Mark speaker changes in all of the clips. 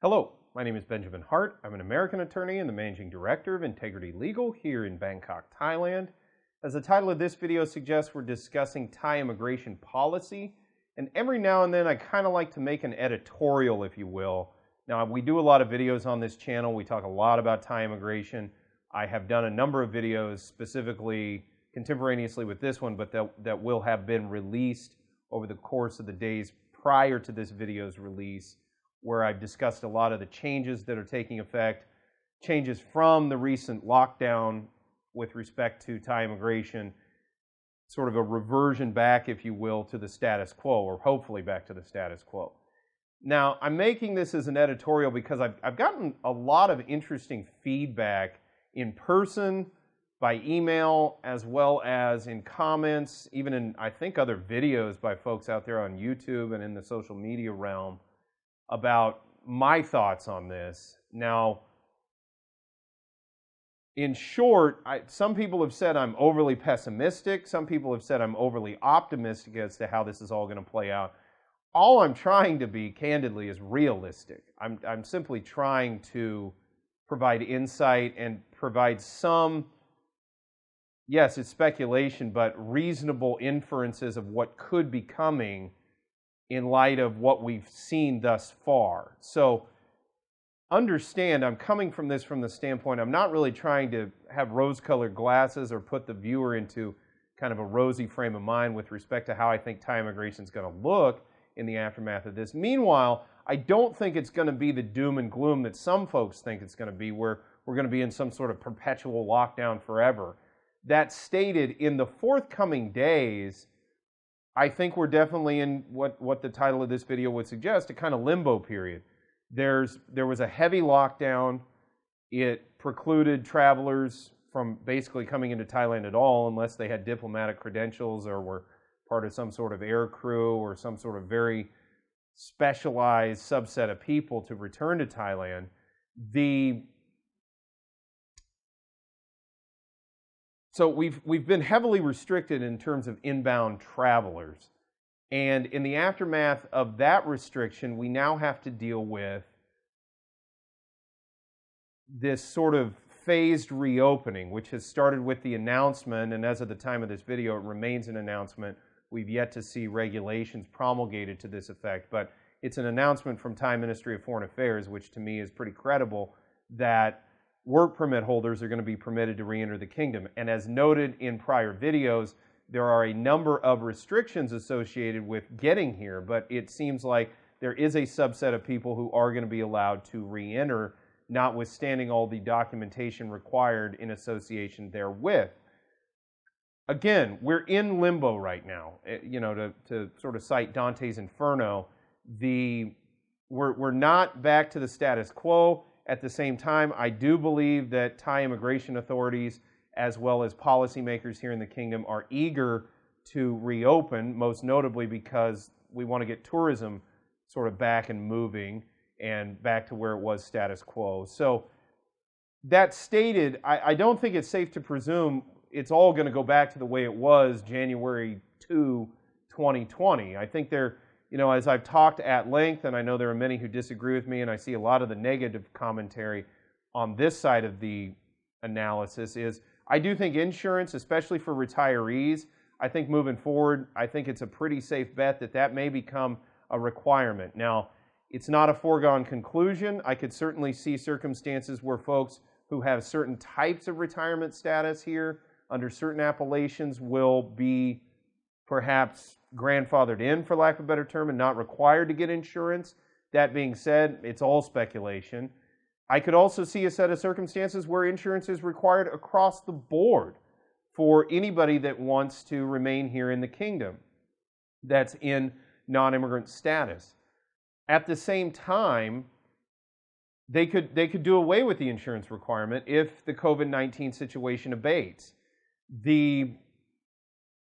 Speaker 1: Hello, my name is Benjamin Hart. I'm an American attorney and the Managing Director of Integrity Legal here in Bangkok, Thailand. As the title of this video suggests, we're discussing Thai immigration policy, and every now and then I kind of like to make an editorial, if you will. Now, we do a lot of videos on this channel. We talk a lot about Thai immigration. I have done a number of videos specifically contemporaneously with this one, but that will have been released over the course of the days prior to this video's release, where I've discussed a lot of the changes that are taking effect, changes from the recent lockdown with respect to Thai immigration, sort of a reversion back, if you will, to the status quo, or hopefully back to the status quo. Now, I'm making this as an editorial because I've gotten a lot of interesting feedback in person, by email, as well as in comments, even in, I think, other videos by folks out there on YouTube and in the social media realm, about my thoughts on this. Now, in short, some people have said I'm overly pessimistic. Some people have said I'm overly optimistic as to how this is all going to play out. All I'm trying to be, candidly, is realistic. I'm simply trying to provide insight and provide some, yes, it's speculation, but reasonable inferences of what could be coming in light of what we've seen thus far. So understand, I'm coming from this from the standpoint, I'm not really trying to have rose-colored glasses or put the viewer into kind of a rosy frame of mind with respect to how I think Thai immigration is going to look in the aftermath of this. Meanwhile, I don't think it's going to be the doom and gloom that some folks think it's going to be, where we're going to be in some sort of perpetual lockdown forever. That stated, in the forthcoming days, I think we're definitely in what the title of this video would suggest, a kind of limbo period. There was a heavy lockdown. It precluded travelers from basically coming into Thailand at all unless they had diplomatic credentials or were part of some sort of air crew or some sort of very specialized subset of people to return to Thailand. So we've been heavily restricted in terms of inbound travelers. And in the aftermath of that restriction, we now have to deal with this sort of phased reopening, which has started with the announcement, and as of the time of this video, it remains an announcement. We've yet to see regulations promulgated to this effect, but it's an announcement from Thai Ministry of Foreign Affairs, which to me is pretty credible, that work permit holders are going to be permitted to re-enter the kingdom. And as noted in prior videos, there are a number of restrictions associated with getting here, but it seems like there is a subset of people who are going to be allowed to re-enter, notwithstanding all the documentation required in association therewith. Again, we're in limbo right now. You know, to sort of cite Dante's Inferno, we're not back to the status quo. At the same time, I do believe that Thai immigration authorities, as well as policymakers here in the kingdom, are eager to reopen, most notably because we want to get tourism sort of back and moving and back to where it was status quo. So that stated, I don't think it's safe to presume it's all going to go back to the way it was January 2, 2020. I think you know, as I've talked at length, and I know there are many who disagree with me, and I see a lot of the negative commentary on this side of the analysis, is I do think insurance, especially for retirees, I think moving forward, I think it's a pretty safe bet that that may become a requirement. Now, it's not a foregone conclusion. I could certainly see circumstances where folks who have certain types of retirement status here under certain appellations will be perhaps grandfathered in, for lack of a better term, and not required to get insurance. That being said, it's all speculation. I could also see a set of circumstances where insurance is required across the board for anybody that wants to remain here in the kingdom that's in non-immigrant status. At the same time, they could do away with the insurance requirement if the COVID-19 situation abates.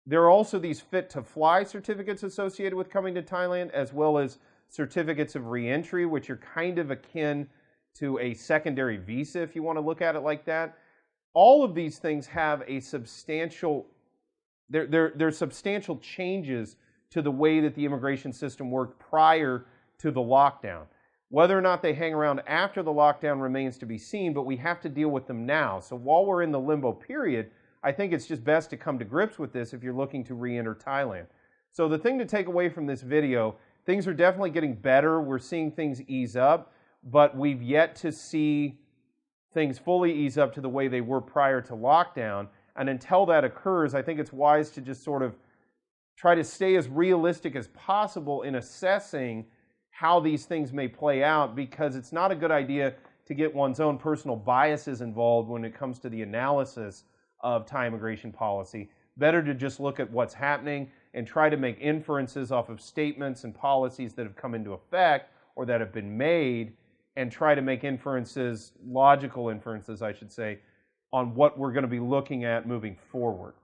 Speaker 1: There are also these fit-to-fly certificates associated with coming to Thailand, as well as certificates of re-entry, which are kind of akin to a secondary visa, if you want to look at it like that. All of these things have a substantial, there's substantial changes to the way that the immigration system worked prior to the lockdown. Whether or not they hang around after the lockdown remains to be seen, but we have to deal with them now. So while we're in the limbo period, I think it's just best to come to grips with this if you're looking to re-enter Thailand. So the thing to take away from this video, things are definitely getting better. We're seeing things ease up, but we've yet to see things fully ease up to the way they were prior to lockdown. And until that occurs, I think it's wise to just sort of try to stay as realistic as possible in assessing how these things may play out, because it's not a good idea to get one's own personal biases involved when it comes to the analysis of Thai immigration policy. Better to just look at what's happening and try to make inferences off of statements and policies that have come into effect or that have been made, and try to make inferences, logical inferences, I should say, on what we're going to be looking at moving forward.